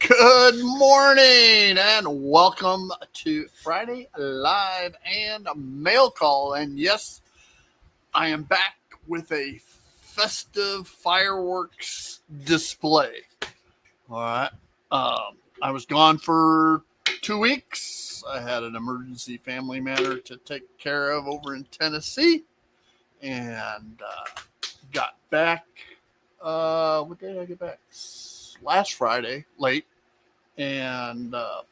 Good morning and welcome to Friday Live and Mail Call. And yes, I am back with a festive fireworks display. All right. I was gone for 2 weeks. I had an emergency family matter to take care of over in Tennessee and got back. What day did I get back? Last Friday, late. And uh,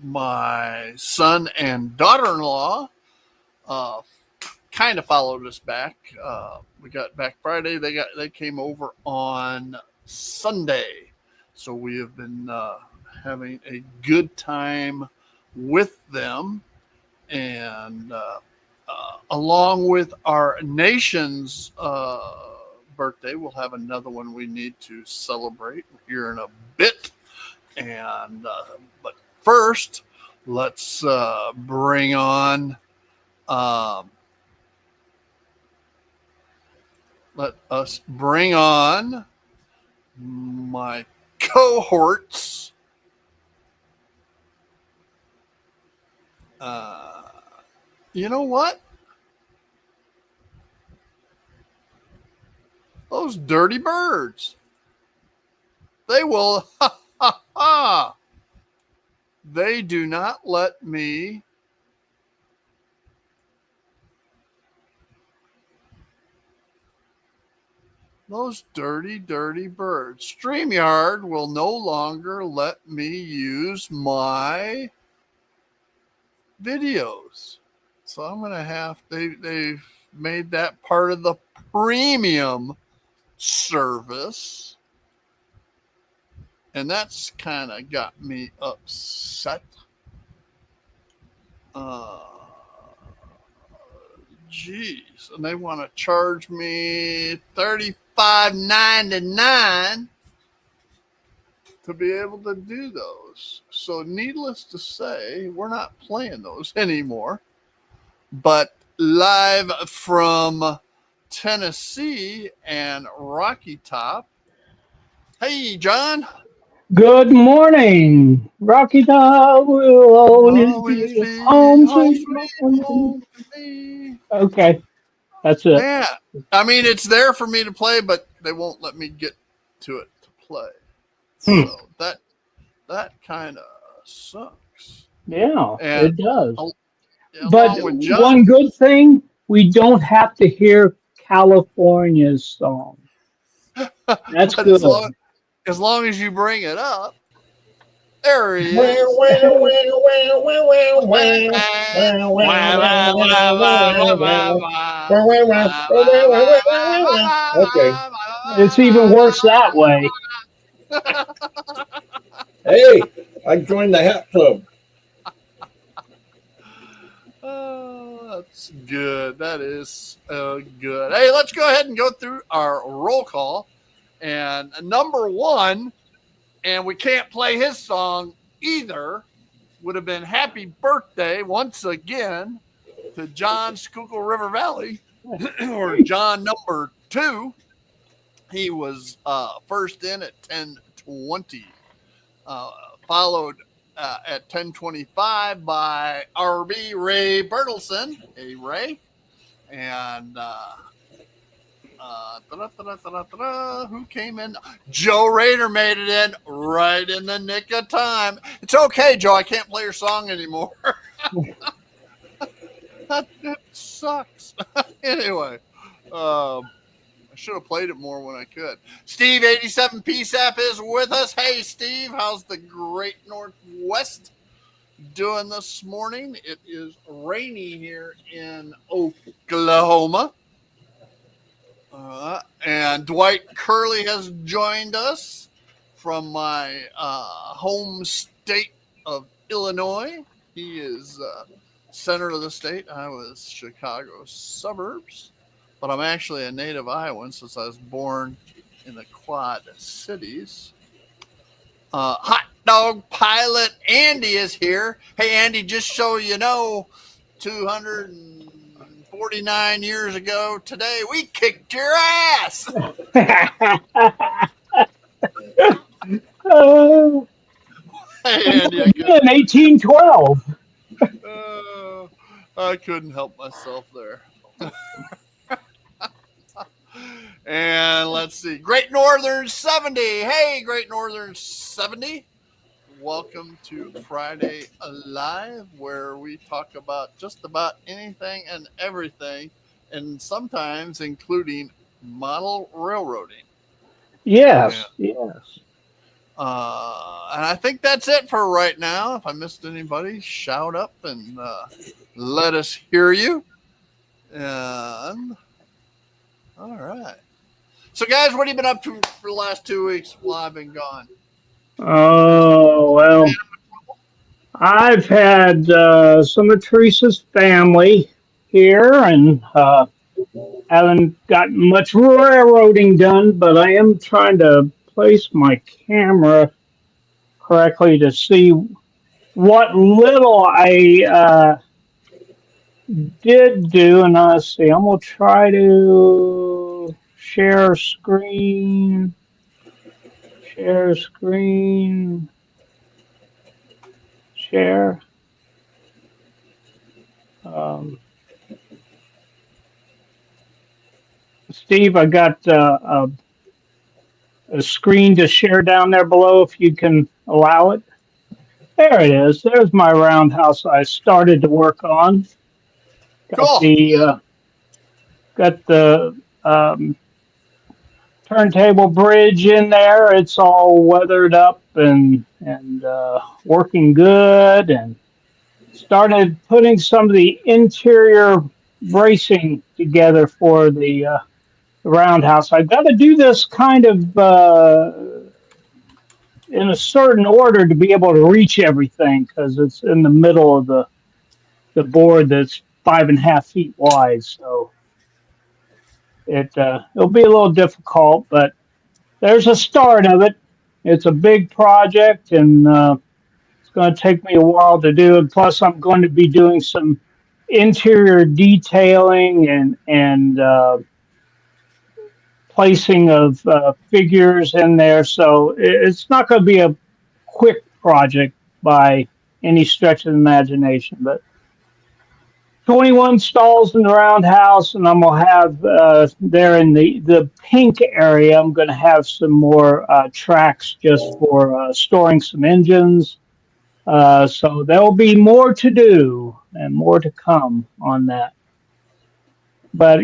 my son and daughter-in-law uh, kind of followed us back. We got back Friday. They came over on Sunday, so we have been having a good time with them, and along with our nation's birthday, we'll have another one we need to celebrate here in a bit. And but first, let's bring on. Let us bring on my cohorts. You know what? Those dirty birds. They will. Ha ha ha. They do not let me. Those dirty, dirty birds. StreamYard will no longer let me use my videos. So I'm going to have, they've made that part of the premium service. And that's kind of got me upset. Geez. And they want to charge me $35.99 to be able to do those. So needless to say, we're not playing those anymore. But live from Tennessee and Rocky Top. Hey, John. Good morning. Rocky Top will always Always be be home home sweet sweet home. home to me. Okay, that's it. Yeah. I mean, it's there for me to play, but they won't let me get to it to play. Hmm. So that kind of sucks. Yeah, And it does. But along with John, one good thing, we don't have to hear California's song. That's but good. as long as you bring it up, there he Wow, is. wow, wow, wow, wow, wow, wow, wow, wow, wow, wow, wow, wow, wow, wow, wow, wow, wow, wow, wow. Okay. It's even worse that way. Hey, I joined the hat club. Oh, that's good. That is good. Hey, let's go ahead and go through our roll call. And number one, and we can't play his song either, would have been Happy Birthday once again to John Schuylkill River Valley, or John number two. He was first in at 10:20, uh, followed at 10:25 by RB Ray Bertelson. Hey, Ray. And who came in? Joe Raider made it in right in the nick of time. It's okay, Joe. I can't play your song anymore. It sucks. Anyway, I should have played it more when I could. Steve 87 PSAP is with us. Hey, Steve, how's the great Northwest doing this morning? It is rainy here in Oklahoma. And Dwight Curley has joined us from my home state of Illinois. He is center of the state. I was Chicago suburbs, but I'm actually a native Iowan since I was born in the Quad Cities. Hot dog pilot Andy is here. Hey, Andy, just so you know, 249 years ago today, we kicked your ass. 1812. I couldn't help myself there. And let's see. Great Northern 70. Hey, Great Northern 70. Welcome to Friday Alive, where we talk about just about anything and everything, and sometimes including model railroading. Yes, yes. And I think that's it for right now. If I missed anybody, shout up and let us hear you. And all right. So, guys, what have you been up to for the last 2 weeks while I've been gone? Oh, well, I've had some of Teresa's family here and haven't gotten much railroading done, but I am trying to place my camera correctly to see what little I did do. And let's see, I'm going to try to share screen. Share screen. Share. Steve, I got a screen to share down there below if you can allow it. There it is. There's my roundhouse I started to work on. Got Cool. the turntable bridge in there. It's all weathered up and working good, and started putting some of the interior bracing together for the roundhouse. I've got to do this kind of in a certain order to be able to reach everything, because it's in the middle of the board that's 5.5 feet wide. So it'll be a little difficult, but there's a start of it. It's a big project, and it's going to take me a while to do. And plus, I'm going to be doing some interior detailing and placing of figures in there. So it's not going to be a quick project by any stretch of the imagination, but 21 stalls in the roundhouse, and I'm going to have there in the pink area, I'm going to have some more tracks just for storing some engines. So there'll be more to do and more to come on that. But,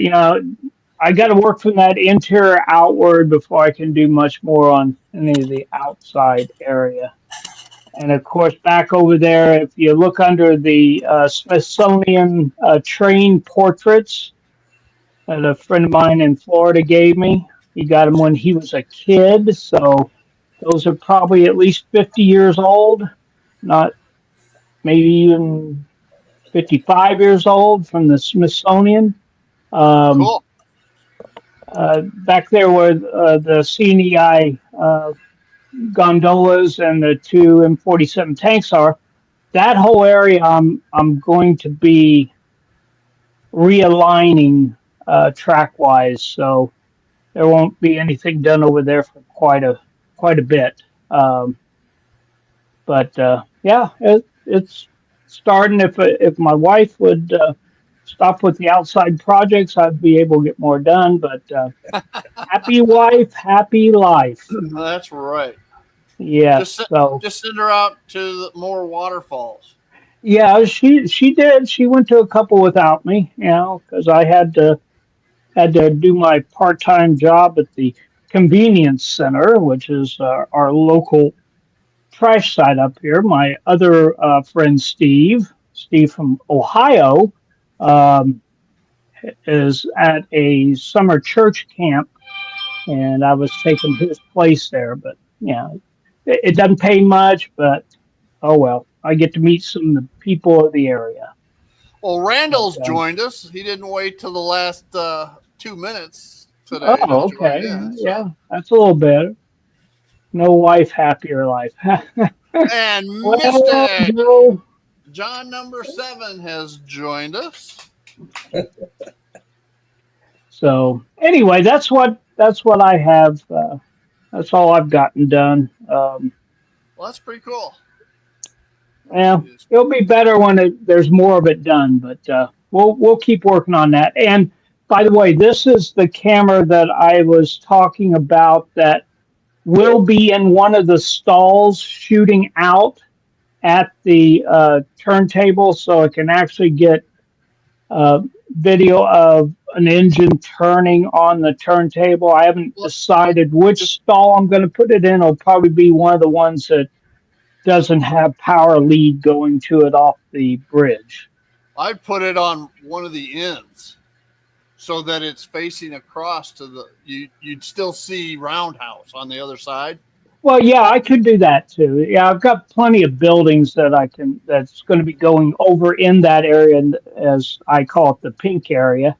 I got to work from that interior outward before I can do much more on any of the outside area. And of course, back over there, if you look under the Smithsonian train portraits that a friend of mine in Florida gave me, he got them when he was a kid. So those are probably at least 50 years old, not maybe even 55 years old from the Smithsonian. Cool. Back there where the CNEI gondolas and the two M47 tanks are, that whole area I'm going to be realigning track-wise, so there won't be anything done over there for quite a bit. But yeah, it's starting. If my wife would stop with the outside projects, I'd be able to get more done. But happy wife, happy life. That's right. Yes. Just send her out to more waterfalls. Yeah, she did. She went to a couple without me, because I had to do my part-time job at the convenience center, which is our local trash site up here. My other friend Steve from Ohio, is at a summer church camp, and I was taking his place there. But it doesn't pay much, but oh well. I get to meet some of the people of the area. Well, Randall's joined us. He didn't wait till the last 2 minutes today. Oh, okay. Yeah, that's a little better. No wife, happier life. And Mr. John number 7 has joined us. So anyway, that's what I have. That's all I've gotten done. Well, that's pretty cool. Yeah, It is. it'll be better when there's more of it done, but we'll keep working on that. And by the way, this is the camera that I was talking about that will be in one of the stalls shooting out at the turntable, so it can actually get uh, video of an engine turning on the turntable. I haven't Well, decided which just stall I'm going to put it in. It'll probably be one of the ones that doesn't have power lead going to it off the bridge. I'd put it on one of the ends so that it's facing across to the. You'd still see Roundhouse on the other side. Well, yeah, I could do that too. Yeah, I've got plenty of buildings that I can. That's going to be going over in that area, as I call it, the pink area.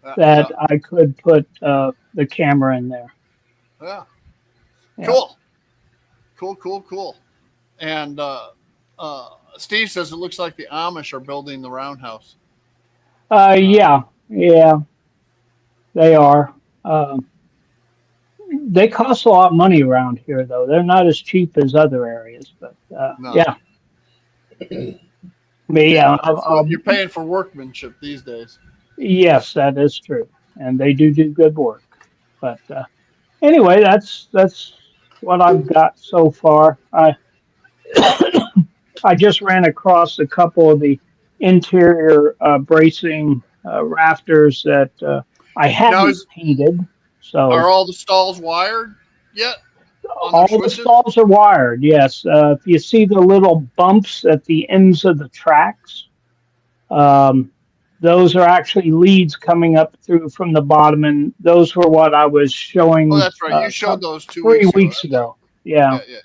Yeah, That I could put the camera in there. yeah. Yeah. Cool, cool, cool, cool. And Steve says it looks like the Amish are building the Roundhouse. Yeah, yeah, they are. They cost a lot of money around here, though. They're not as cheap as other areas, but No. yeah. But yeah, You're paying for workmanship these days. yes, that is true, and they do good work. But anyway, that's what I've got so far. I just ran across a couple of the interior bracing rafters that I haven't painted. So Are all the stalls wired yet? On all their the switches? stalls are wired. Yes, if you see the little bumps at the ends of the tracks, those are actually leads coming up through from the bottom, and those were what I was showing. Oh, that's right. You showed those 3 weeks ago. Yeah, Yeah.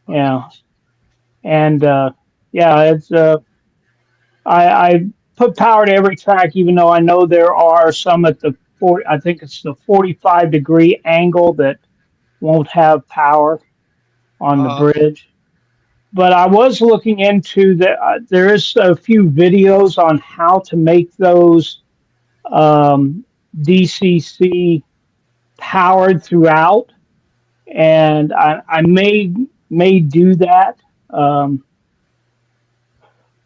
yeah, and yeah, it's I put power to every track, even though I know there are some at the 40. I think it's the 45-degree angle that won't have power on the bridge. But I was looking into that. There is a few videos on how to make those DCC powered throughout, and I may do that.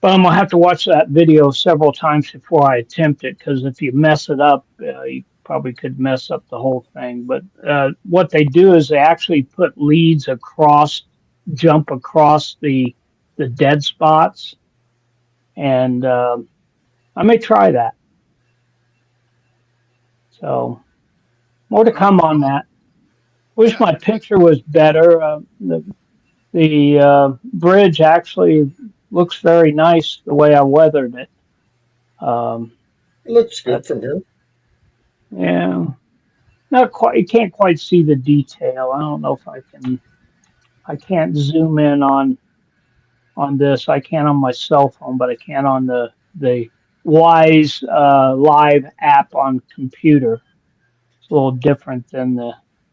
But I'm gonna have to watch that video several times before I attempt it, because if you mess it up, you probably could mess up the whole thing. But what they do is they actually put leads jump across the dead spots, and I may try that. So more to come on that. Wish my picture was better. The bridge actually looks very nice the way I weathered it. It looks good from here. Yeah, not quite. You can't quite see the detail. I don't know if I can. I can't zoom in on this. I can on my cell phone, but I can't on the Wise Live app on computer. It's a little different than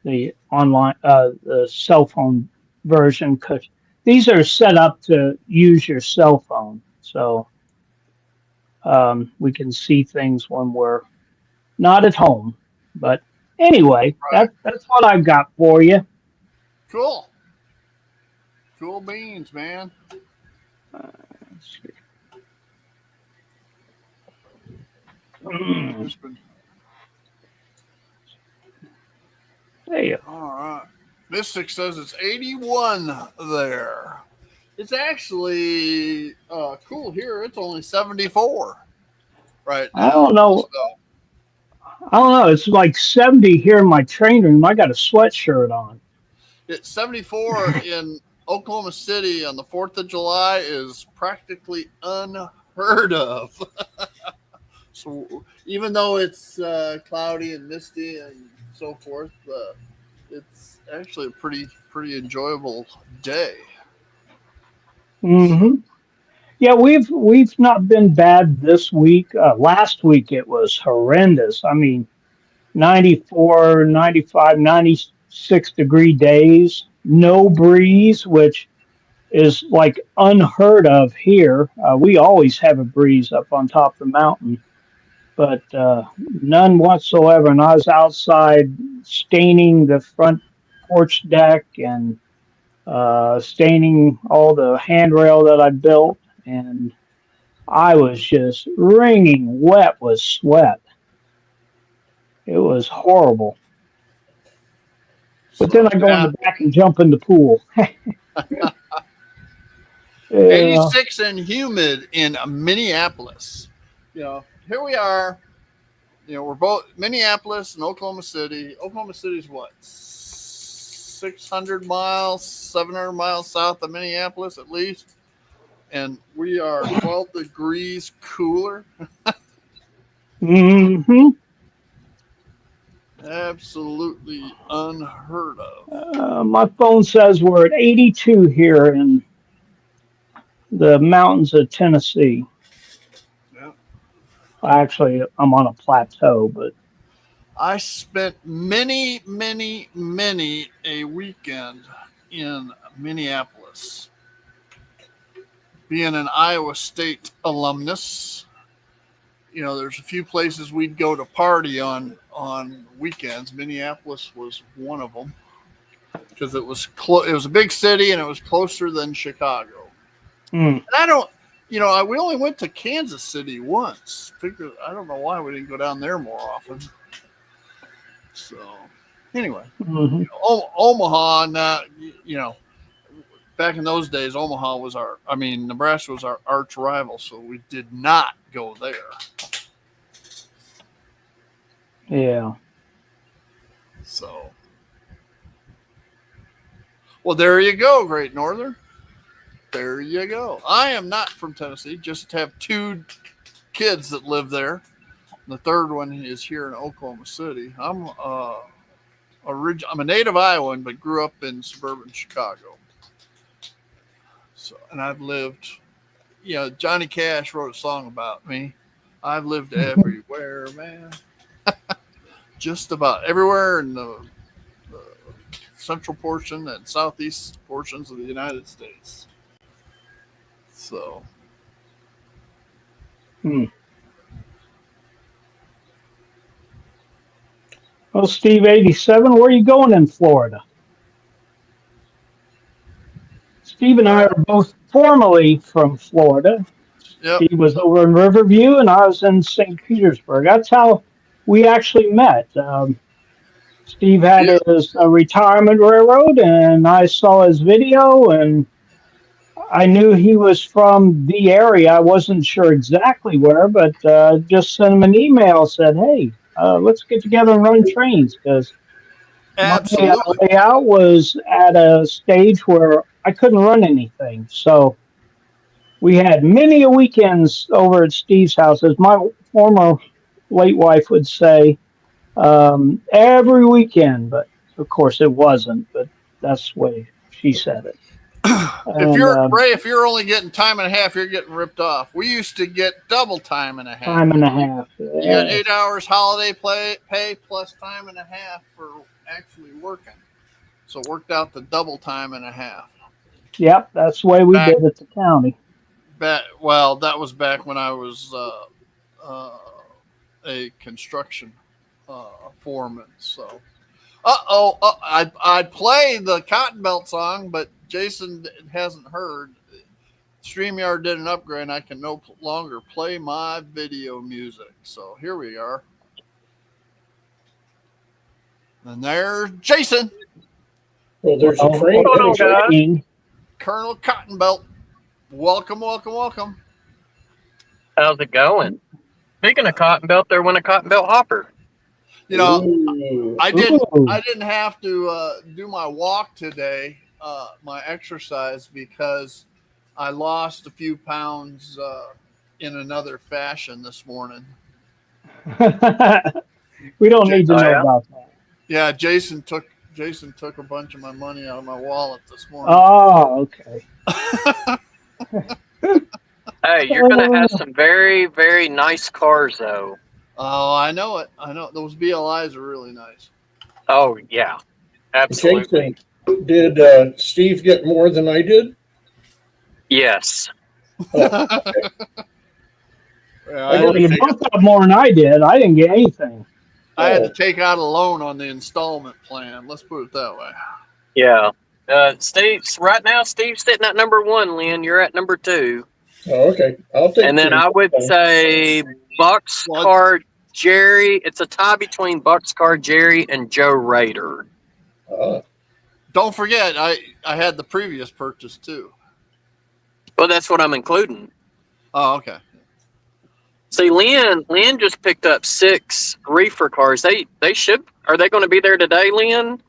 the online the cell phone version, because these are set up to use your cell phone, so we can see things when we're not at home. But anyway, that's what I've got for you. Cool. Cool beans, man. Let's see. There you go. All right. Mystic says it's 81 there. It's actually cool here. It's only 74 right now. I don't know. So, I don't know. It's like 70 here in my train room. I got a sweatshirt on. it's 74 in Oklahoma City on the 4th of July is practically unheard of. So even though it's cloudy and misty and so forth, it's actually a pretty enjoyable day. Mm-hmm. Yeah, we've not been bad this week. Last week it was horrendous. I mean, 94, 95, 96-degree days, no breeze, which is like unheard of here. We always have a breeze up on top of the mountain, but none whatsoever. And I was outside staining the front porch deck and staining all the handrail that I built. and I was just wringing wet with sweat. It was horrible. But then I go in the back and jump in the pool. Yeah. 86 and humid in Minneapolis. Here we are. We're both Minneapolis and Oklahoma City. Oklahoma City's what? 600 miles, 700 miles south of Minneapolis at least. And we are 12 degrees cooler. Mm-hmm. Absolutely unheard of. My phone says we're at 82 here in the mountains of Tennessee. Yeah. Actually, I'm on a plateau, but I spent many a weekend in Minneapolis. Being an Iowa State alumnus, there's a few places we'd go to party on weekends. Minneapolis was one of them because it was it was a big city and it was closer than Chicago. And I don't, we only went to Kansas City once. I don't know why we didn't go down there more often. So, anyway, Omaha, back in those days, Omaha was Nebraska was our arch rival, so we did not go there. Yeah. So, well, there you go, Great Northern. There you go. I am not from Tennessee, just have two kids that live there. The third one is here in Oklahoma City. I'm a native Iowan, but grew up in suburban Chicago. So, and I've lived, Johnny Cash wrote a song about me. I've lived everywhere, man. Just about everywhere in the central portion and southeast portions of the United States. So. Well, Steve 87, where are you going in Florida? Steve and I are both formerly from Florida. Yep. Steve was over in Riverview, and I was in St. Petersburg. That's how we actually met. Steve had his retirement railroad, and I saw his video, and I knew he was from the area. I wasn't sure exactly where, but just sent him an email, said, hey, let's get together and run trains, because my layout was at a stage where I couldn't run anything. So we had many a weekends over at Steve's house, as my former late wife would say, every weekend. But of course it wasn't, but that's the way she said it. If you're only getting time and a half, you're getting ripped off. We used to get double time and a half. Time and a half. You got 8 hours holiday pay plus time and a half for actually working. So it worked out to double time and a half. Yep, that's the way we did it to county. That was back when I was a construction foreman. So, I'd play the Cotton Belt song, but Jason hasn't heard. StreamYard did an upgrade, and I can no longer play my video music. So here we are. And there's Jason. Well, there's a train. Colonel Cotton Belt. Welcome, welcome, welcome. How's it going? Speaking of Cotton Belt, there went a Cotton Belt hopper. I didn't have to do my walk today, my exercise, because I lost a few pounds in another fashion this morning. We don't need to know about that. Yeah, Jason took a bunch of my money out of my wallet this morning. Oh, okay. Hey, you're going to have some very, very nice cars, though. Oh, I know it. I know. Those BLIs are really nice. Oh, yeah. Absolutely. Jason, did Steve get more than I did? Yes. Oh, okay. You both got more than I did. I didn't get anything. I had to take out a loan on the installment plan. Let's put it that way. Yeah. Steve's sitting at number 1, Lynn. You're at number 2. Oh, okay. I'll take And then two. I would say Boxcar Jerry. It's a tie between Boxcar Jerry and Joe Rader. Don't forget, I had the previous purchase too. Well, that's what I'm including. Oh, okay. See, Lynn just picked up 6 reefer cars. They should. Are they going to be there today, Lynn?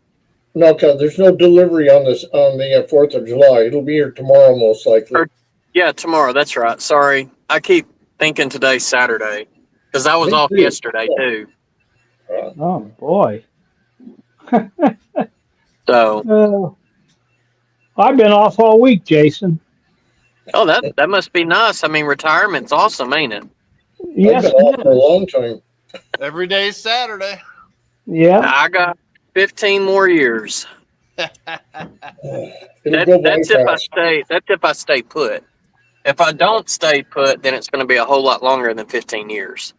No, because there's no delivery on the 4th of July. It'll be here tomorrow, most likely. Yeah, tomorrow. That's right. Sorry, I keep thinking today's Saturday because I was Me off too. yesterday too. Oh boy. So, I've been off all week, Jason. oh, that must be nice. I mean, retirement's awesome, ain't it? Yes, I've been off for a long time. Every day is Saturday. yeah. I got 15 more years. It'll go by That's if I fast. stay. That's if I stay put. If I don't stay put, then it's going to be a whole lot longer than 15 years.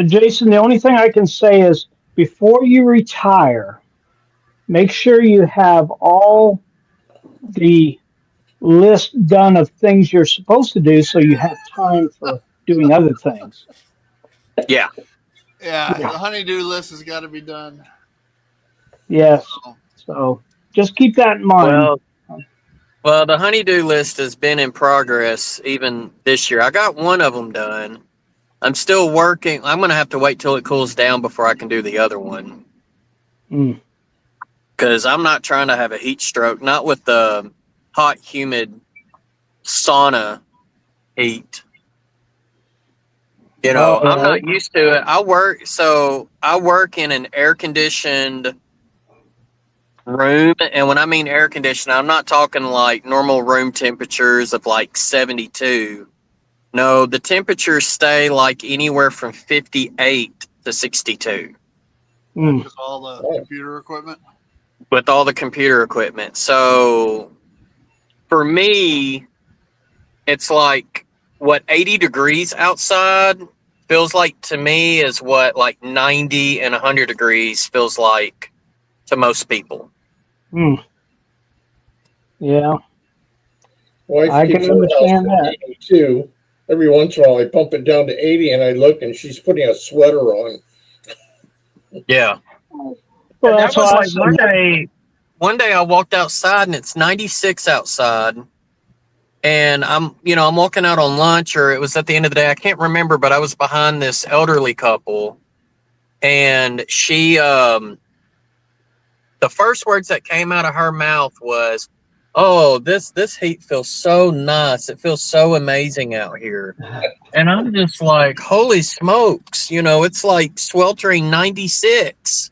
Jason, the only thing I can say is before you retire, make sure you have all the list done of things you're supposed to do so you have time for doing other things. Yeah. Yeah, the honeydew list has got to be done. Yes. So, So just keep that in mind. Well, the honeydew list has been in progress even this year. I got one of them done. I'm still working. I'm going to have to wait till it cools down before I can do the other one. Mm. Because I'm not trying to have a heat stroke, not with the hot, humid sauna heat. You know, I'm not used to it. I work in an air-conditioned room, and when I mean air-conditioned, I'm not talking like normal room temperatures of like 72. No, the temperatures stay like anywhere from 58 to 62 Mm. with all the computer equipment. with all the computer equipment. So for me, it's like what 80 degrees outside feels like to me is what like 90 and 100 degrees feels like to most people. Mm. Yeah. Wife I keeps can understand her house that. at 82. Every once in a while, I pump it down to 80, and I look, and she's putting a sweater on. Yeah. Well, That that's was why I like said, one day I walked outside and it's 96 outside. And I'm walking out on lunch, or it was at the end of the day. I can't remember, but I was behind this elderly couple, and she, the first words that came out of her mouth was, "Oh, this heat feels so nice. It feels so amazing out here." And I'm just like, "Holy smokes! It's like sweltering 96.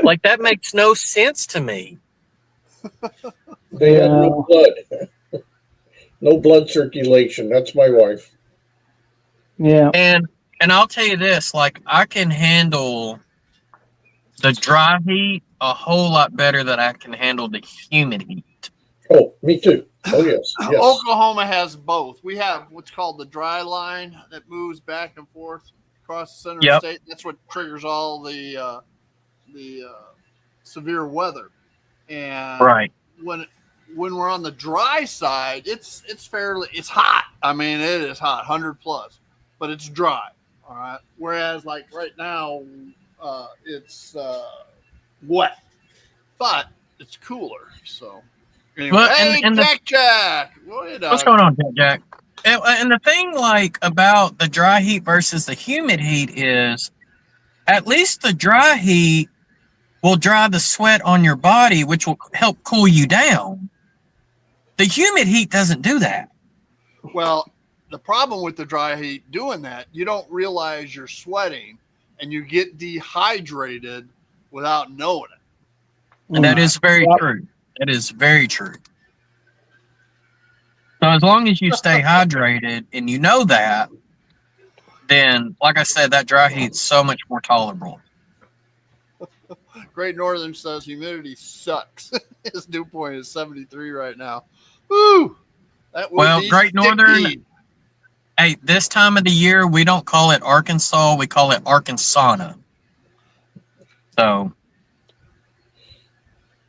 Like that makes no sense to me." They have no blood. No blood circulation. That's my wife. yeah. And I'll tell you this, like I can handle the dry heat a whole lot better than I can handle the humid heat. Oh, me too. Oh, yes. Yes. Oklahoma has both. We have what's called the dry line that moves back and forth across the center of the state. That's what triggers all the severe weather. And Right. when we're on the dry side, it's hot. I mean, it is hot, 100 plus, but it's dry. All right. Whereas like right now, it's wet, but it's cooler. So anyway, Well, hey, and Jack, what's going on, Jack? And the thing like about the dry heat versus the humid heat is, at least the dry heat will dry the sweat on your body, which will help cool you down. The humid heat doesn't do that. Well, the problem with the dry heat doing that, you don't realize you're sweating and you get dehydrated without knowing it. And that is very true. That is very true. So as long as you stay hydrated and you know that, then, like I said, that dry heat's so much more tolerable. Great Northern says humidity sucks. His dew point is 73 right now. Woo! That would Well, be Great Northern, sticky. hey, this time of the year, we don't call it Arkansas, we call it Arkansana. So,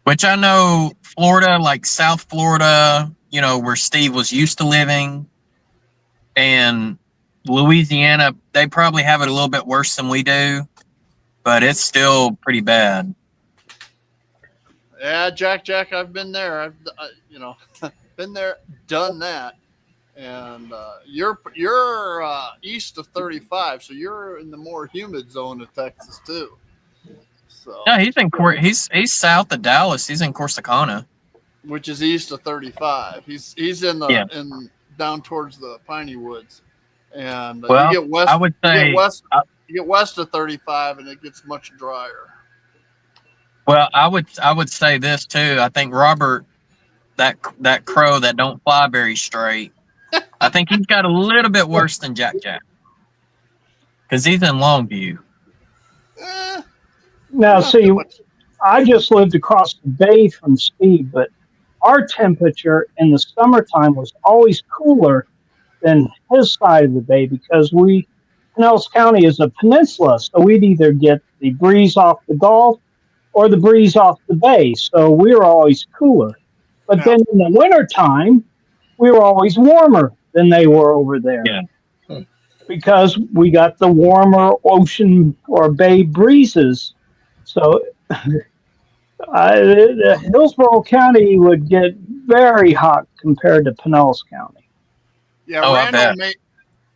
which I know Florida, like South Florida, where Steve was used to living, and Louisiana, they probably have it a little bit worse than we do, but it's still pretty bad. Yeah, Jack, I've been there. I've been there, done that. And you're east of 35, so you're in the more humid zone of Texas too. So No, he's south of Dallas. He's in Corsicana. which is east of 35. He's in in down towards the Piney Woods, and Well, you get west. I would say you get west of 35, and it gets much drier. Well, I would say this too. I think Robert, that crow that don't fly very straight, I think he's got a little bit worse than Jack, because he's in Longview. Now, see, I just lived across the bay from Steve, but our temperature in the summertime was always cooler than his side of the bay because Pinellas County is a peninsula, so we'd either get the breeze off the Gulf or the breeze off the bay, so we were always cooler. But then in the wintertime, we were always warmer than they were over there. Yeah. Because we got the warmer ocean or bay breezes. So Hillsborough County would get very hot compared to Pinellas County. Yeah,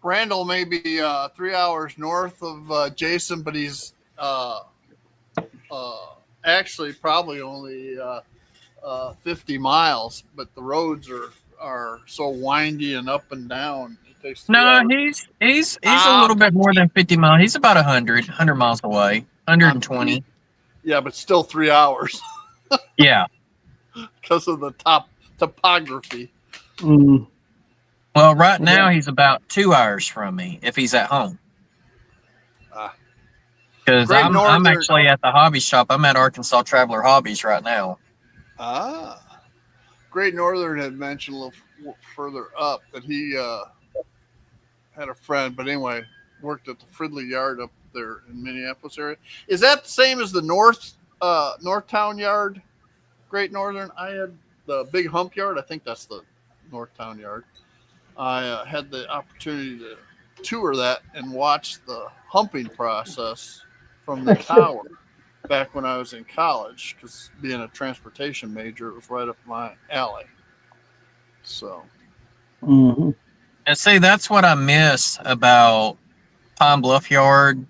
Randall may be 3 hours north of Jason, but he's actually probably only 50 miles. But the roads are so windy and up and down. It takes 3 hours. He's a little bit more than 50 miles. He's about 100 miles away, 120. Yeah, but still 3 hours. Yeah. Because of the topography. Mm. Well, right now he's about 2 hours from me if he's at home. Because I'm actually at the hobby shop. I'm at Arkansas Traveler Hobbies right now. Great Northern had mentioned a little further up that he had a friend, but anyway, worked at the Fridley Yard up there in Minneapolis area. Is that the same as the Northtown Yard? Great Northern. I had the Big Hump Yard. I think that's the Northtown Yard. I had the opportunity to tour that and watch the humping process from the tower back when I was in college, because being a transportation major, it was right up my alley. So. Mm-hmm. And see, that's what I miss about Pine Bluff Yard.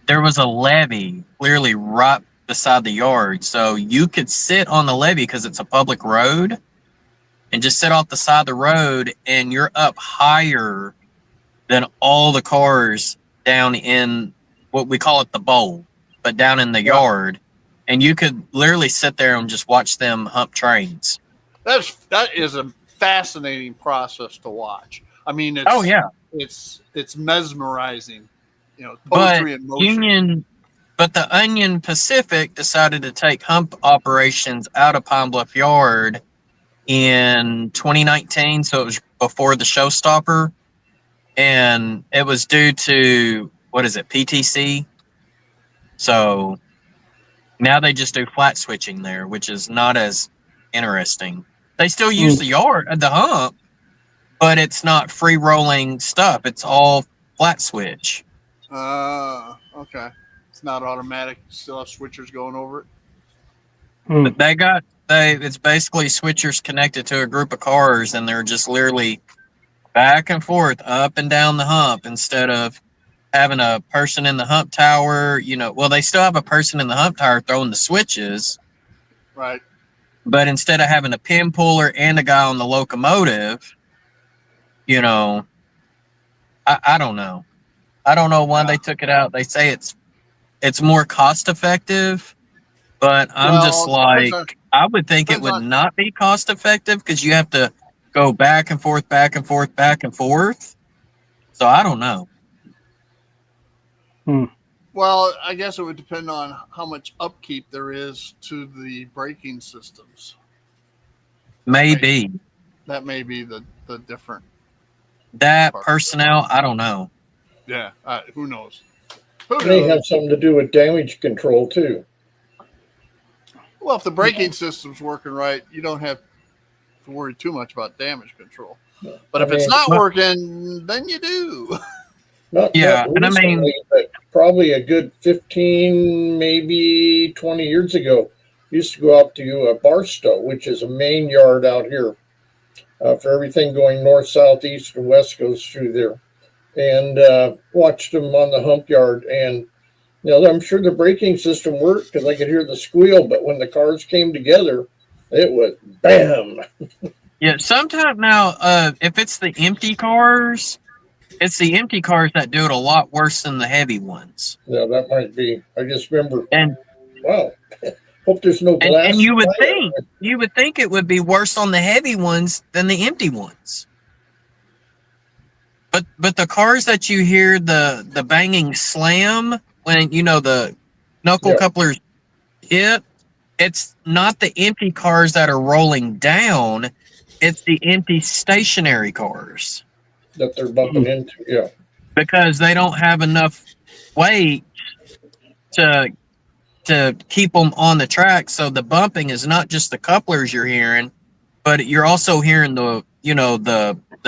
There was a levee clearly right beside the yard, so you could sit on the levee because it's a public road and just sit off the side of the road, and you're up higher than all the cars down in what we call it the bowl, but down in the yard, and you could literally sit there and just watch them hump trains. That is a fascinating process to watch. I mean, it's mesmerizing. Poetry in motion. But the Union Pacific decided to take hump operations out of Pine Bluff Yard in 2019, so it was before the showstopper, and it was due to PTC. So now they just do flat switching there, which is not as interesting. They still use the hump, but it's not free rolling stuff. It's all flat switch. Okay. It's not automatic. You still have switchers going over it. But it's basically switchers connected to a group of cars, and they're just literally back and forth, up and down the hump, instead of having a person in the hump tower. Well, they still have a person in the hump tower throwing the switches. Right. But instead of having a pin puller and a guy on the locomotive, I don't know. I don't know why they took it out. They say it's more cost effective, but I would think it would not be cost effective because you have to go back and forth, back and forth, back and forth. So I don't know. Well, I guess it would depend on how much upkeep there is to the braking systems. Maybe. That may be the different. That personnel, I don't know. Yeah, who knows? It may have something to do with damage control, too. Well, if the braking system's working right, you don't have to worry too much about damage control. Yeah. But I if it's mean, not working, then you do. not Yeah, and I mean- recently, but probably a good 15, maybe 20 years ago, used to go out to Barstow, which is a main yard out here. For everything going north, south, east, and west goes through there. And watched them on the hump yard. And, I'm sure the braking system worked because I could hear the squeal. But when the cars came together, it was bam. Yeah, sometimes now, if it's the empty cars, it's the empty cars that do it a lot worse than the heavy ones. Yeah, that might be. I just remember, And wow. Hope there's no glass. and you would fire. think it would be worse on the heavy ones than the empty ones. But the cars that you hear the banging slam when the knuckle Yeah. couplers hit, it's not the empty cars that are rolling down, it's the empty stationary cars. That they're bumping into. Yeah. Because they don't have enough weight to keep them on the track. So the bumping is not just the couplers you're hearing, but you're also hearing the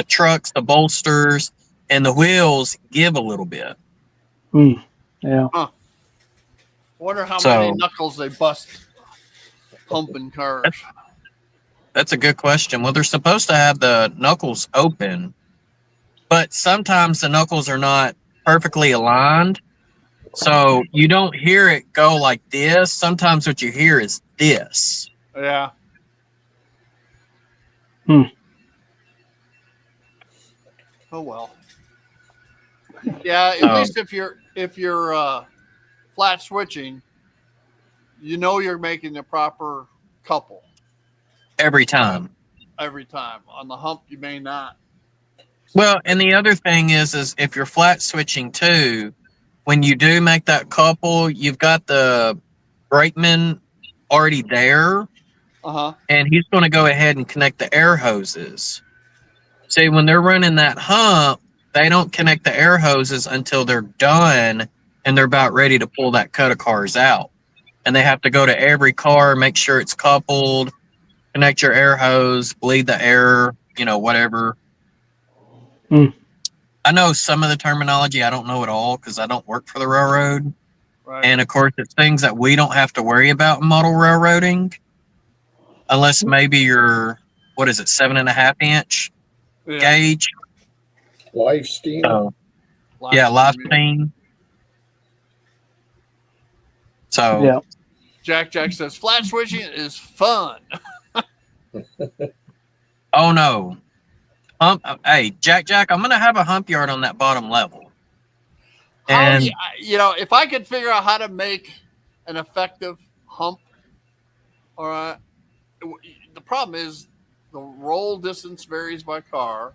trucks, the bolsters, and the wheels give a little bit. Yeah. Wonder how So- many knuckles they bust pumping cars. That's a good question. Well, they're supposed to have the knuckles open, but sometimes the knuckles are not perfectly aligned. So you don't hear it go like this. Sometimes what you hear is this. Yeah. Oh well. Yeah, at least if you're flat switching, you're making the proper couple Every time. every time. On the hump, you may not. Well, and the other thing is if you're flat switching too, when you do make that couple, you've got the brakeman already there, and he's going to go ahead and connect the air hoses. See, when they're running that hump, they don't connect the air hoses until they're done and they're about ready to pull that cut of cars out. And they have to go to every car, make sure it's coupled, connect your air hose, bleed the air, whatever. I know some of the terminology. I don't know it all because I don't work for the railroad. Right. And of course, it's things that we don't have to worry about in model railroading, unless maybe you're, 7.5 inch gauge. Live steam. So, yeah, live steam. So, Yeah. Jack says flat switching is fun. oh no. Hey, Jack, I'm going to have a hump yard on that bottom level. And If I could figure out how to make an effective hump, all right. The problem is the roll distance varies by car,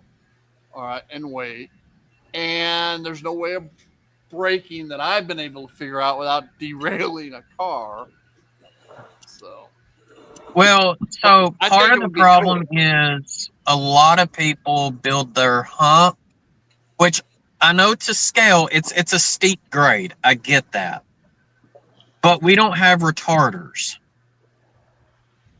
all right, and weight, and there's no way of braking that I've been able to figure out without derailing a car. So, well, so I part think of it the would be problem is a lot of people build their hump, which I know to scale, it's a steep grade. I get that. But we don't have retarders.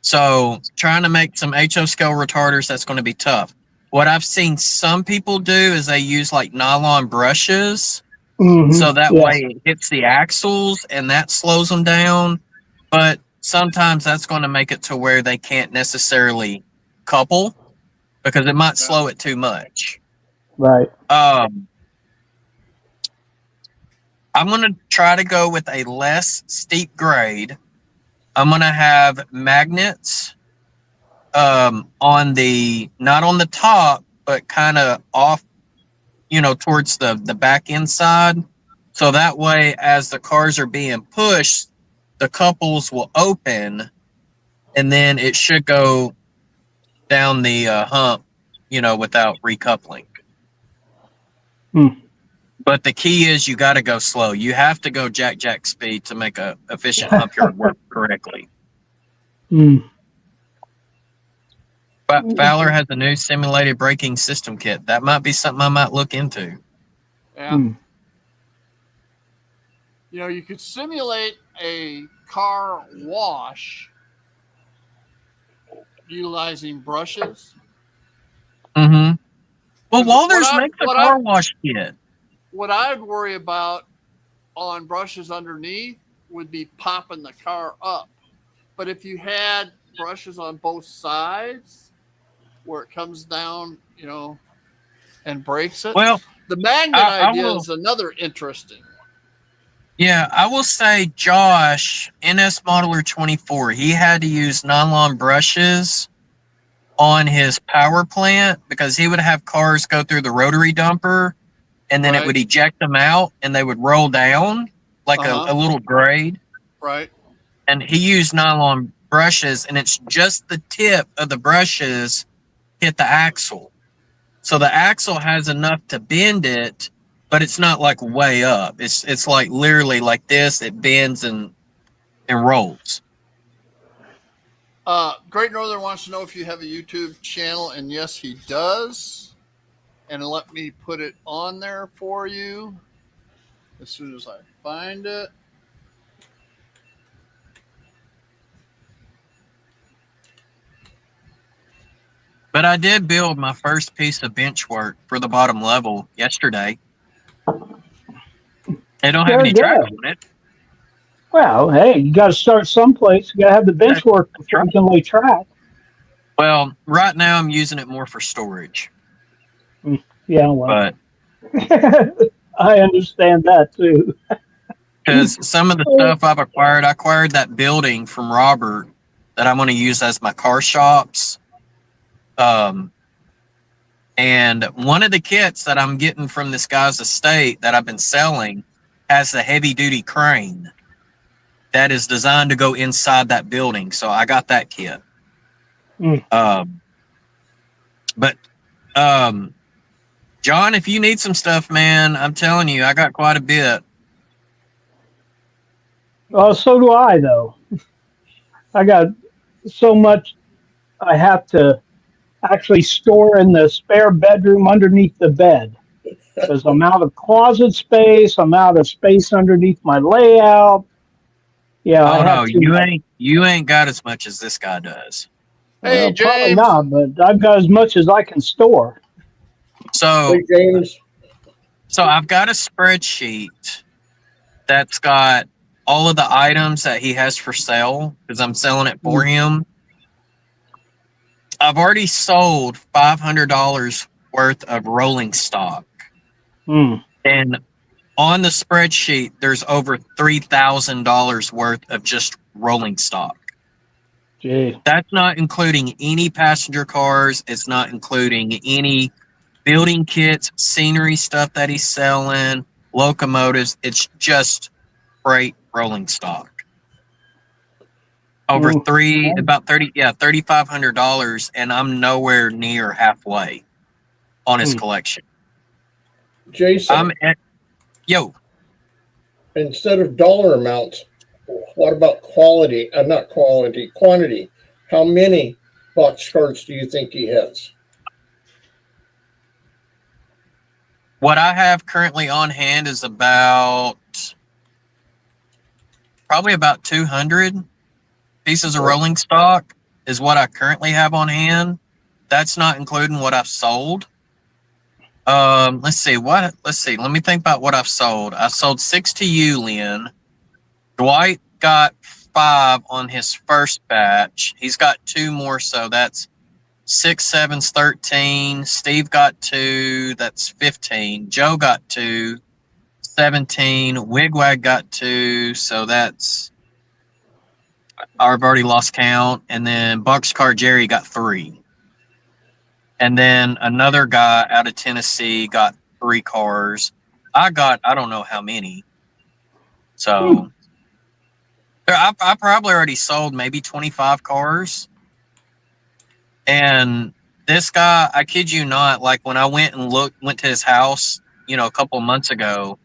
So trying to make some HO scale retarders, that's going to be tough. What I've seen some people do is they use like nylon brushes. So that way it hits the axles and that slows them down. But sometimes that's going to make it to where they can't necessarily couple because it might slow it too much. Right. I'm going to try to go with a less steep grade. I'm going to have magnets on the, not on the top, but kind of off, towards the back end side. So that way, as the cars are being pushed, the couples will open and then it should go down the hump, without recoupling. But the key is you got to go slow. You have to go jack speed to make a efficient hump yard work correctly. But Fowler has a new simulated braking system kit. That might be something I might look into. Yeah. You could simulate a car wash, utilizing brushes. Mm-hmm. Well, What Walters I- makes a what I- car wash kit. What I'd worry about on brushes underneath would be popping the car up. But if you had brushes on both sides where it comes down, and breaks it, Well, the magnet I idea will. is another interesting one. Yeah, I will say Josh, NS Modeler 24, he had to use nylon brushes on his power plant because he would have cars go through the rotary dumper and then it Right. would eject them out and they would roll down like Uh-huh. a little grade. Right. And he used nylon brushes and it's just the tip of the brushes hit the axle. So the axle has enough to bend it, but it's not like way up. It's like literally like this. It bends and rolls. Great Northern wants to know if you have a YouTube channel, and yes, he does. And let me put it on there for you as soon as I find it. But I did build my first piece of bench work for the bottom level yesterday. They don't have Very any track good. on it. Well, hey, you got to start someplace. You got to have the bench work before you can lay track. Well, right now I'm using it more for storage. Yeah, well, But I understand that too. because some of the stuff I acquired that building from Robert that I'm going to use as my car shops. And one of the kits that I'm getting from this guy's estate that I've been selling has the heavy duty crane that is designed to go inside that building. So I got that kit. But John, if you need some stuff, man, I'm telling you, I got quite a bit. Well, so do I, though. I got so much I have to actually store in the spare bedroom underneath the bed because I'm out of closet space. I'm out of space underneath my layout. Yeah, I Oh have no, you ain't got as much as this guy does. Hey, well, probably James. not, but I've got as much as I can store. So Hey, James. So I've got a spreadsheet that's got all of the items that he has for sale because I'm selling it for him. I've already sold $500 worth of rolling stock. And on the spreadsheet, there's over $3,000 worth of just rolling stock. Gee. That's not including any passenger cars. It's not including any building kits, scenery stuff that he's selling, locomotives. It's just freight rolling stock. Over $3,500, and I'm nowhere near halfway on his collection. Jason, instead of dollar amounts, what about quality? Not quality, quantity. How many boxcars do you think he has? What I have currently on hand is probably about 200 pieces of rolling stock is what I currently have on hand. That's not including what I've sold. Let's see. Let me think about what I've sold. I sold 6 to you, Lynn. Dwight got 5 on his first batch. He's got 2 more, so that's 6, 7's 13. Steve got 2, that's 15. Joe got 2, 17. Wigwag got 2, so that's I've already lost count. And then Boxcar Jerry got 3. And then another guy out of Tennessee got 3 cars. I don't know how many. So I probably already sold maybe 25 cars. And this guy, I kid you not, like when I went to his house, a couple of months ago,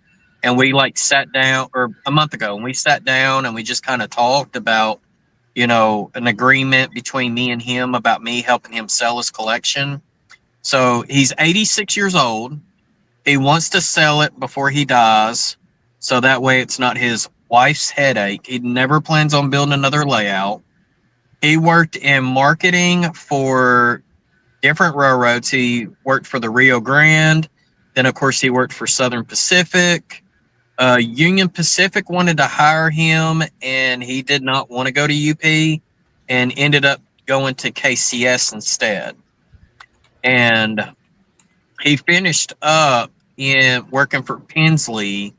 and we sat down, or a month ago, and we sat down and we just kind of talked about, an agreement between me and him about me helping him sell his collection. So he's 86 years old. He wants to sell it before he dies. So that way it's not his wife's headache. He never plans on building another layout. He worked in marketing for different railroads. He worked for the Rio Grande. Then, of course, he worked for Southern Pacific. Union Pacific wanted to hire him, and he did not want to go to UP and ended up going to KCS instead. And he finished up in working for Pensley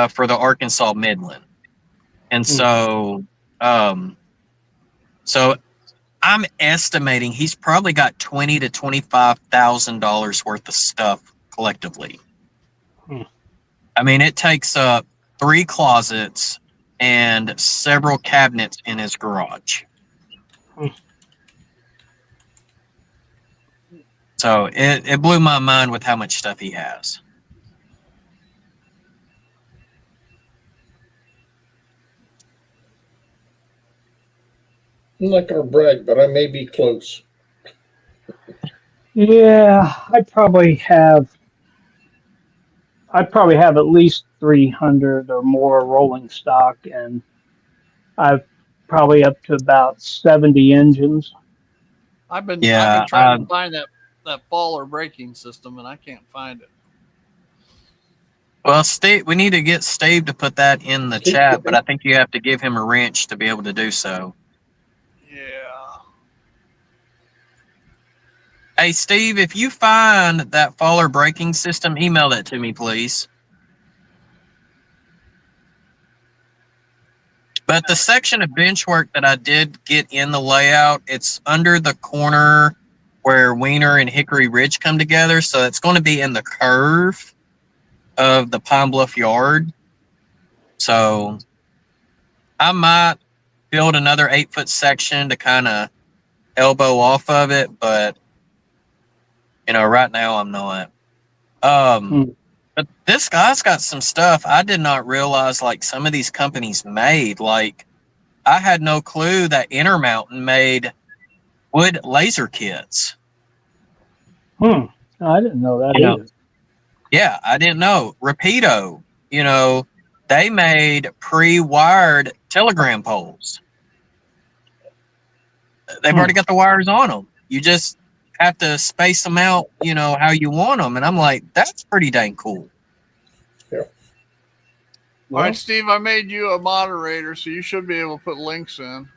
for the Arkansas Midland. And so I'm estimating he's probably got $20,000 to $25,000 worth of stuff collectively. I mean, it takes up 3 closets and several cabinets in his garage. So it blew my mind with how much stuff he has. I'm not going to brag, but I may be close. Yeah, I probably have at least 300 or more rolling stock, and I've probably up to about 70 engines. I've been Yeah, trying to find that faller braking system, and I can't find it. Well, Steve, we need to get Steve to put that in the chat, but I think you have to give him a wrench to be able to do so. Yeah. Hey, Steve, if you find that faller braking system, email that to me, please. But the section of bench work that I did get in the layout, it's under the corner where Wiener and Hickory Ridge come together. So it's going to be in the curve of the Pine Bluff yard. So I might build another 8-foot section to kind of elbow off of it, but right now I'm not. But this guy's got some stuff I did not realize, like some of these companies made. Like, I had no clue that Intermountain made wood laser kits. I didn't know that either. Yeah, I didn't know. Rapido, they made pre-wired telegram poles. They've already got the wires on them. You just have to space them out, how you want them. And I'm like, that's pretty dang cool. Yeah. All right, Steve, I made you a moderator, so you should be able to put links in.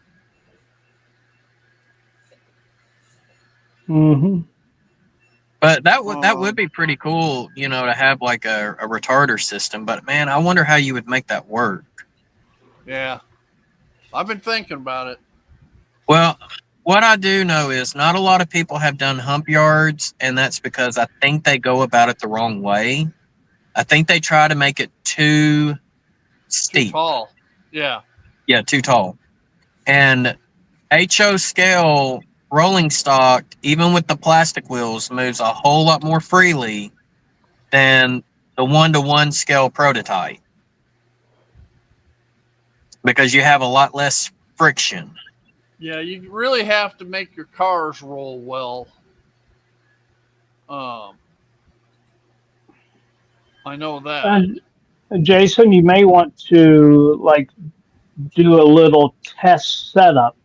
But that would be pretty cool, to have like a retarder system. But man, I wonder how you would make that work. Yeah. I've been thinking about it. Well, what I do know is not a lot of people have done hump yards, and that's because I think they go about it the wrong way. I think they try to make it too steep. Too tall. Yeah. Yeah, too tall. And HO scale rolling stock, even with the plastic wheels, moves a whole lot more freely than the 1-to-1 scale prototype because you have a lot less friction. Yeah, you really have to make your cars roll well. I know that. And Jason, you may want to do a little test setup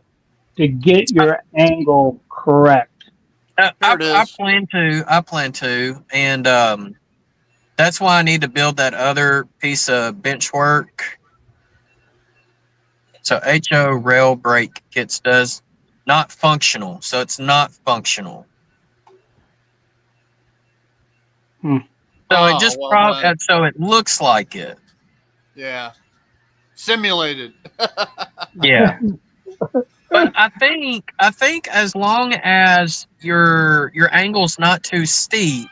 to get your angle correct. I plan to, and that's why I need to build that other piece of bench work. So HO rail brake kits does not functional, so it's not functional. So it just so it looks like it. Yeah, simulated. Yeah. But I think as long as your angle's not too steep,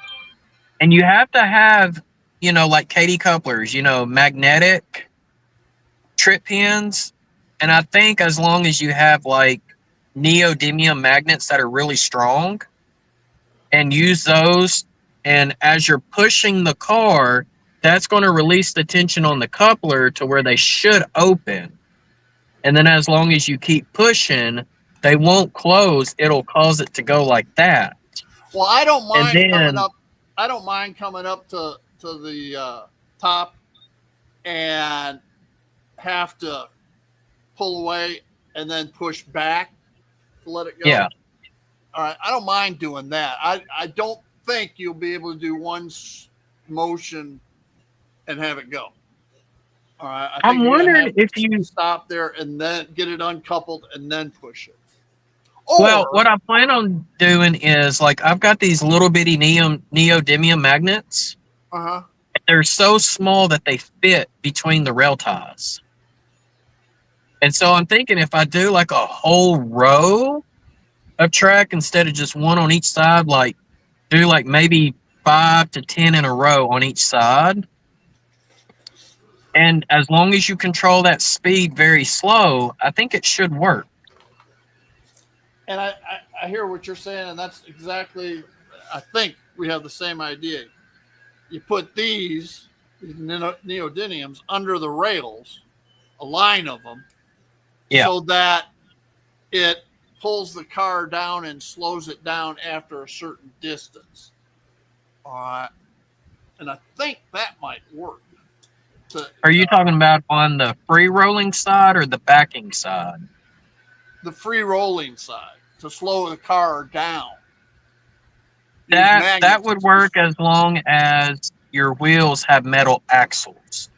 and you have to have, like KD couplers, magnetic trip pins, and I think as long as you have like neodymium magnets that are really strong, and use those, and as you're pushing the car, that's going to release the tension on the coupler to where they should open. And then as long as you keep pushing, they won't close. It'll cause it to go like that. Well, I don't mind coming up. I don't mind coming up to the top and have to pull away and then push back to let it go? Yeah. All right. I don't mind doing that. I don't think you'll be able to do one motion and have it go. All right. I I'm think you're gonna wondering have if to you. stop there and then get it uncoupled and then push it. Well, Or, what I plan on doing is like I've got these little bitty neodymium magnets. uh-huh. They're so small that they fit between the rail ties. And so I'm thinking if I do like a whole row of track instead of just one on each side, like do like maybe 5 to 10 in a row on each side. And as long as you control that speed very slow, I think it should work. And I hear what you're saying, and that's exactly, I think we have the same idea. You put these neodymiums under the rails, a line of them, Yeah. so that it pulls the car down and slows it down after a certain distance. All right. And I think that might work. Are you talking about on the free rolling side or the backing side? The free rolling side to slow the car down? Use That magnets would to- work as long as your wheels have metal axles.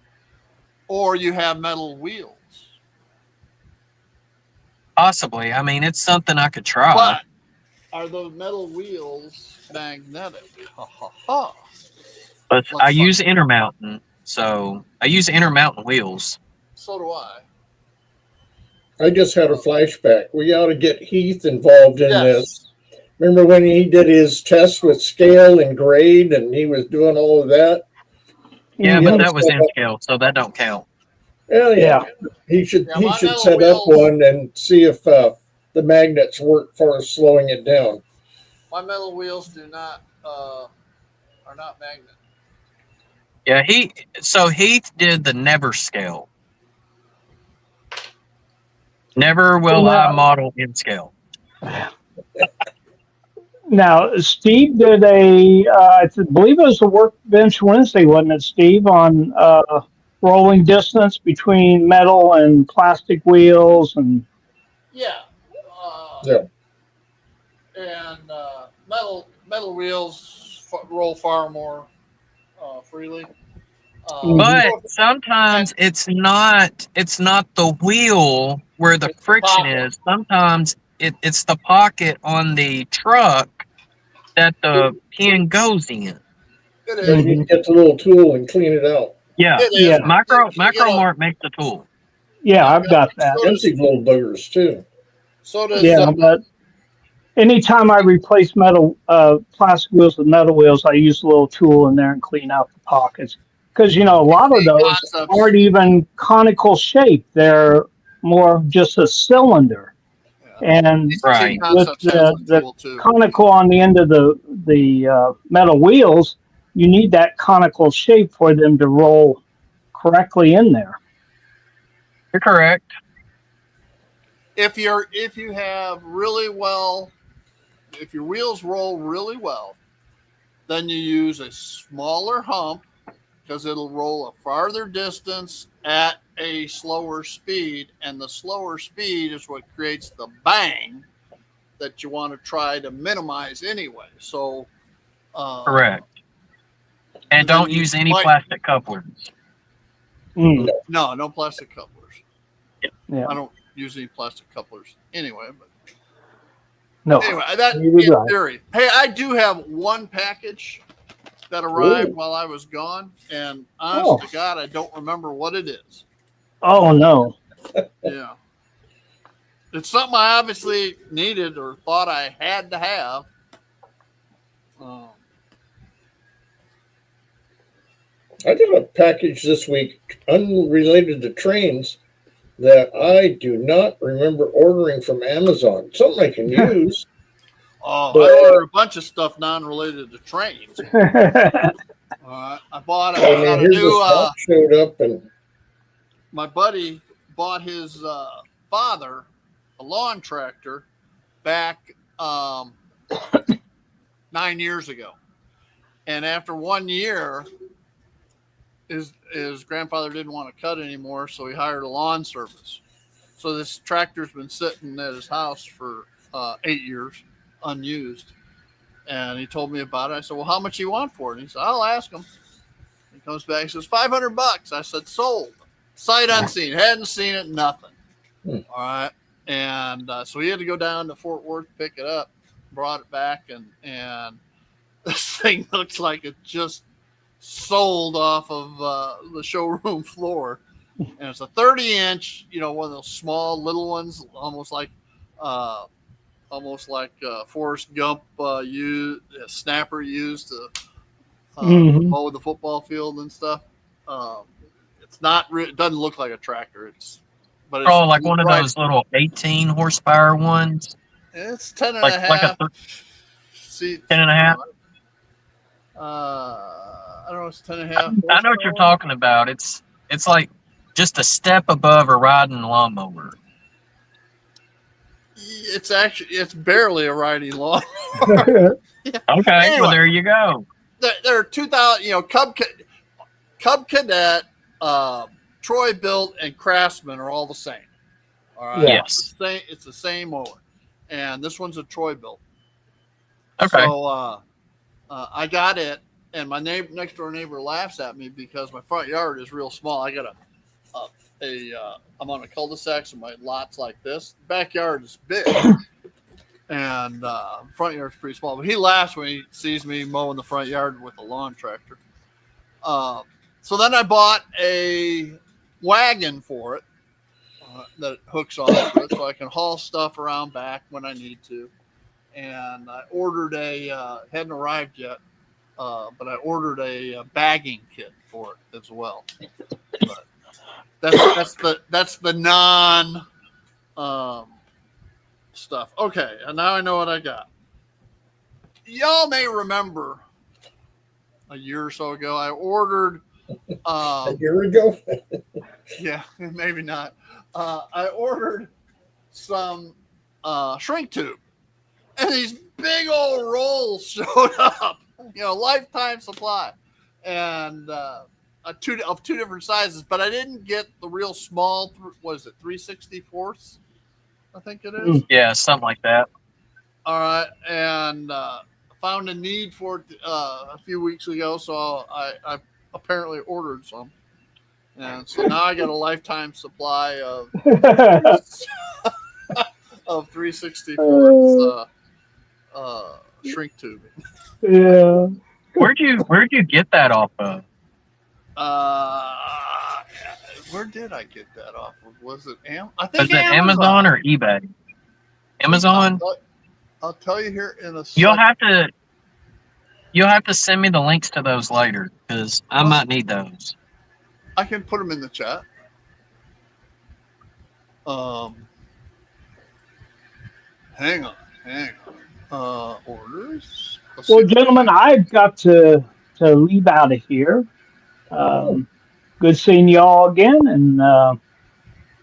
Or you have metal wheels. Possibly. I mean, it's something I could try. But are those metal wheels magnetic? Ha ha ha. But Let's I find- use Intermountain, so I use Intermountain wheels. So do I. I just had a flashback. We ought to get Heath involved in Yes. this. Remember when he did his test with scale and grade and he was doing all of that? Yeah, Mhm. but that was in scale, so that don't count. Yeah, Yeah. He should Yeah, my metal set up wheels- one and see if the magnets work for slowing it down. My metal wheels are not magnet. Yeah, Heath did the never scale. Never will Well, I model in scale. Now, Steve did I believe it was a Workbench Wednesday, wasn't it, Steve, on rolling distance between metal and plastic wheels and Yeah. Yeah. And metal wheels roll far more freely. But sometimes it's not the wheel where the It's the friction pocket. is. Sometimes it's the pocket on the truck that the pin goes in. It So is. you can get the little tool and clean it out. Yeah. It is. Yeah. Micro Mart makes the tool. yeah, I've got that. Expensive little buggers too. So does Yeah, but anytime I replace metal plastic wheels with metal wheels, I use a little tool in there and clean out the pockets. Because a lot of those concepts. aren't even conical shape; they're more of just a cylinder. And Right. Concepts With has the a tool too. conical on the end of the metal wheels, you need that conical shape for them to roll correctly in there. You're correct. If you have really well, if your wheels roll really well, then you use a smaller hump because it'll roll a farther distance at a slower speed, and the slower speed is what creates the bang that you want to try to minimize anyway. So Correct. And And then don't you use any might- plastic couplers. Mm, No plastic couplers. yeah, I don't use any plastic couplers anyway, but no. anyway, that Neither in do I. theory. Hey, I do have one package that arrived while I was gone, and honest to God, I don't remember what it is. Oh no. Yeah, it's something I obviously needed or thought I had to have. I got a package this week unrelated to trains that I do not remember ordering from Amazon. Something I can use. I But- ordered a bunch of stuff non-related to trains. I bought I mean, a here's new. this box showed up and My buddy bought his father a lawn tractor back 9 years ago, and after 1 year, his grandfather didn't want to cut anymore, so he hired a lawn service. So this tractor's been sitting at his house for 8 years unused. And he told me about it. I said, well, how much do you want for it? And he said, I'll ask him. He comes back, he says, $500. I said, sold. Sight unseen. Hadn't seen it, nothing. All right. And so he had to go down to Fort Worth, pick it up, brought it back, and this thing looks like it just sold off of the showroom floor. And it's a 30-inch, one of those small little ones, almost like Forrest Gump snapper used to mow the football field and stuff. It's not. It doesn't look like a tractor. But it's like one of those little 18 horsepower ones. It's 10 and Like a half. 10 and a half. I don't know. It's 10 and a half. I know what you're talking about. It's like just a step above a riding lawnmower. It's barely a riding lawnmower. Okay, Anyway. well there you go. There are 2,000. Cub Cadet, Troy Built, and Craftsman are all the same. All right. Yes. It's the same mower, and this one's a Troy Built. Okay. So I got it, and my next door neighbor laughs at me because my front yard is real small. I got I'm on a cul-de-sac, so my lot's like this. Backyard is big, and front yard's pretty small. But he laughs when he sees me mowing the front yard with a lawn tractor. So then I bought a wagon for it that hooks on to it, so I can haul stuff around back when I need to. And I ordered hadn't arrived yet, but I ordered a bagging kit for it as well. But that's the non stuff. Okay, and now I know what I got. Y'all may remember a year or so ago, I ordered. A year ago? Yeah, maybe not. I ordered some shrink tube, and these big old rolls showed up. Lifetime supply, and two different sizes. But I didn't get the real small. What is it? 3/64? I think it is. Yeah, something like that. All right, and found a need for it a few weeks ago, so I apparently ordered some, and so now I got a lifetime supply of 3/64 shrink tubing. Yeah. Where'd you get that off of? Where did I get that off of? Was it Is it Amazon or eBay? Amazon. I'll tell you here in a second. You'll have to send me the links to those later because I might need those. I can put them in the chat. Hang on. Orders. Well, gentlemen, I've got to leave out of here. Good seeing y'all again, and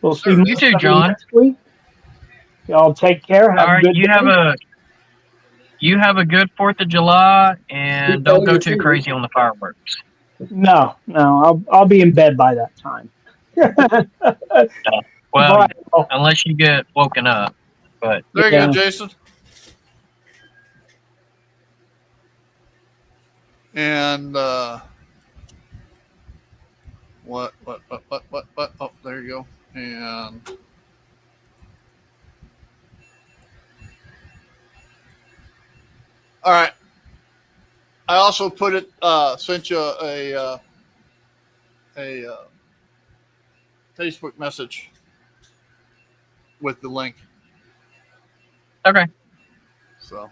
we'll see You too, John. next week. Y'all take care. Have All right, a good day. you have a good 4th of July, and don't go too crazy on the fireworks. No, I'll be in bed by that time. Well, Bye. unless you get woken up. But There you Yeah. go, Jason. And what? Oh, there you go. And all right. I also sent you a Facebook message with the link. okay. So,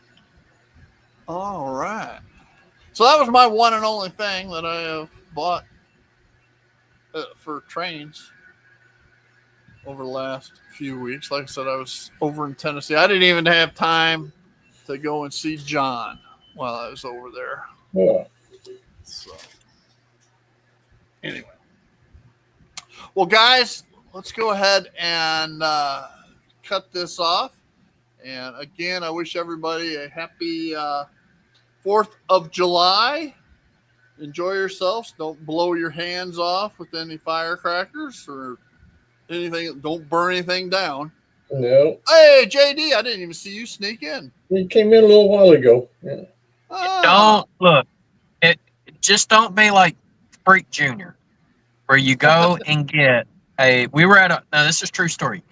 all right. So that was my one and only thing that I have bought for trains over the last few weeks. Like I said, I was over in Tennessee. I didn't even have time to go and see John while I was over there. Yeah. So, anyway. Well, guys, let's go ahead and cut this off. And again, I wish everybody a happy 4th of July. Enjoy yourselves. Don't blow your hands off with any firecrackers or anything. Don't burn anything down. No, Hey, JD, I didn't even see you sneak in. he came in a little while ago. Yeah. Ah, Don't look. It just don't be like Freak Junior, where you go and get a. We were at a. No, this is a true story.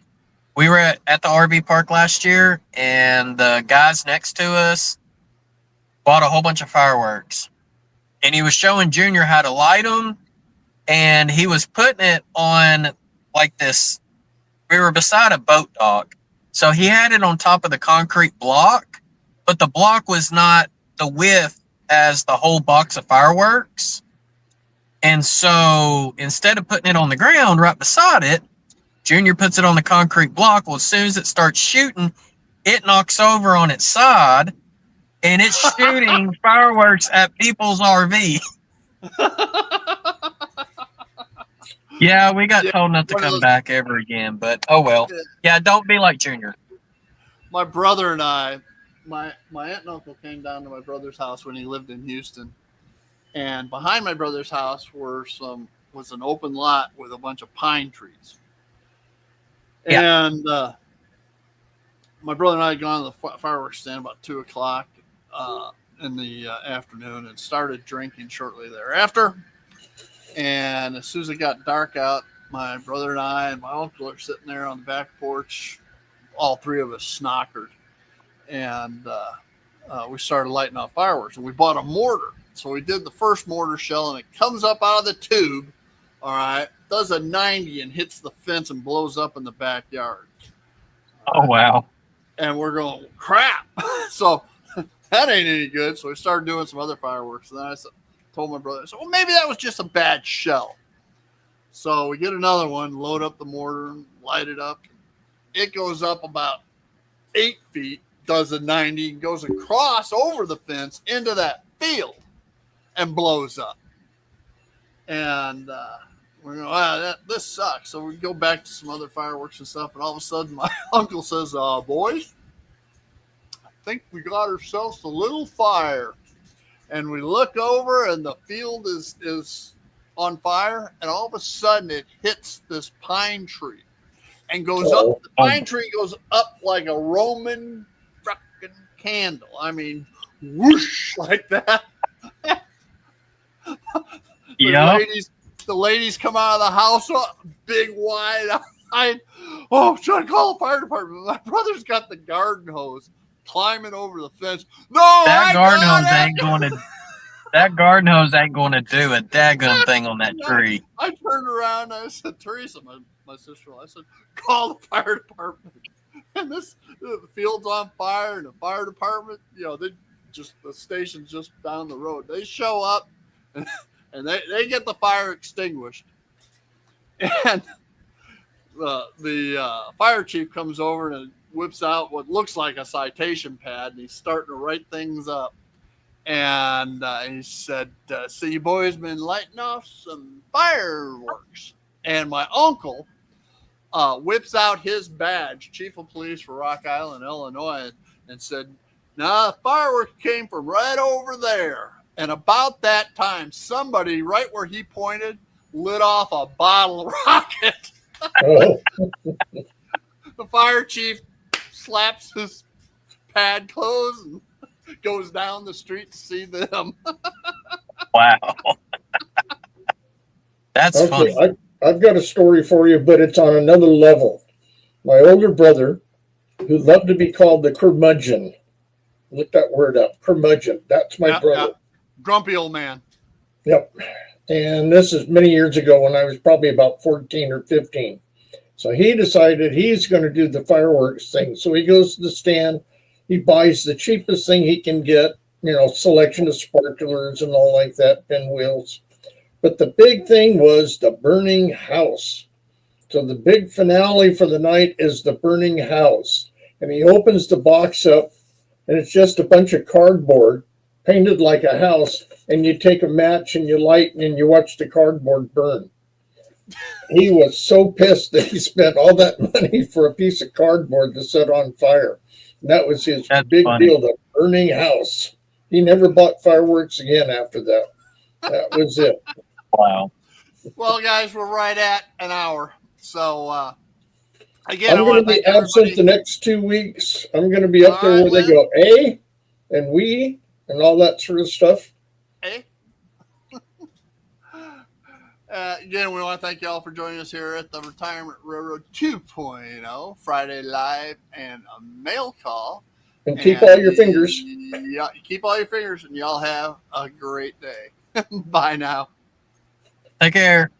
We were at the RV park last year, and the guys next to us bought a whole bunch of fireworks, and he was showing Junior how to light them, and he was putting it on like this. We were beside a boat dock, so he had it on top of the concrete block, but the block was not the width as the whole box of fireworks. And so instead of putting it on the ground right beside it, Junior puts it on the concrete block. Well, as soon as it starts shooting, it knocks over on its side and it's shooting fireworks at people's RV. Yeah, we got told not to come back ever again, but oh well. Yeah, don't be like Junior. my brother and I, my aunt and uncle came down to my brother's house when he lived in Houston, and behind my brother's house was an open lot with a bunch of pine trees. Yeah. And my brother and I had gone to the fireworks stand about 2:00 in the afternoon and started drinking shortly thereafter. And as soon as it got dark out, my brother and I and my uncle are sitting there on the back porch. All three of us snockered, and we started lighting off fireworks. And we bought a mortar, so we did the first mortar shell, and it comes up out of the tube. All right, does a 90 and hits the fence and blows up in the backyard. Oh wow! And we're going, crap! So that ain't any good. So we started doing some other fireworks, and then I told my brother, well, maybe that was just a bad shell. So we get another one, load up the mortar, light it up. It goes up about 8 feet, does a 90, and goes across over the fence into that field and blows up. And we're going, wow, this sucks. So we go back to some other fireworks and stuff, and all of a sudden my uncle says, boys, I think we got ourselves a little fire. And we look over, and the field is on fire, and all of a sudden it hits this pine tree and goes up. The pine tree goes up like a Roman fucking candle. I mean, whoosh, like that. Yeah. The ladies come out of the house, big, wide-eyed. Oh, should I call the fire department? My brother's got the garden hose, climbing over the fence. No, that garden hose ain't going to do a daggum thing on that tree. I turned around and I said, Teresa, my sister-in-law, I said, call the fire department. And the field's on fire, and the fire department, the station's just down the road. They show up and they get the fire extinguished. And the fire chief comes over and whips out what looks like a citation pad, and he's starting to write things up. And he said, so you boys been lighting off some fireworks. And my uncle whips out his badge, Chief of Police for Rock Island, Illinois, and said, nah, the fireworks came from right over there. And about that time, somebody right where he pointed lit off a bottle rocket. Oh. The fire chief slaps his pad closed and goes down the street to see them. Wow. That's funny. I've got a story for you, but it's on another level. My older brother, who loved to be called the curmudgeon, look that word up, curmudgeon. That's my brother. Yeah. Grumpy old man. Yep. And this is many years ago when I was probably about 14 or 15. So he decided he's going to do the fireworks thing. So he goes to the stand. He buys the cheapest thing he can get, selection of sparklers and all like that, pinwheels. But the big thing was the burning house. So the big finale for the night is the burning house. And he opens the box up, and it's just a bunch of cardboard painted like a house. And you take a match and you light and you watch the cardboard burn. He was so pissed that he spent all that money for a piece of cardboard to set on fire. And that was his big deal, the burning house. He never bought fireworks again after that. That was it. Wow. Well, guys, we're right at an hour. So Again, I I'm going want to to be thank absent everybody. the next 2 weeks. I'm going to be up All there right, where they go and we and all that sort of stuff. Hey. Again, we want to thank you all for joining us here at the Retirement Railroad 2.0 Friday Live and a mail call. And keep all your fingers. Yeah, keep all your fingers, and y'all have a great day. Bye now. Take care.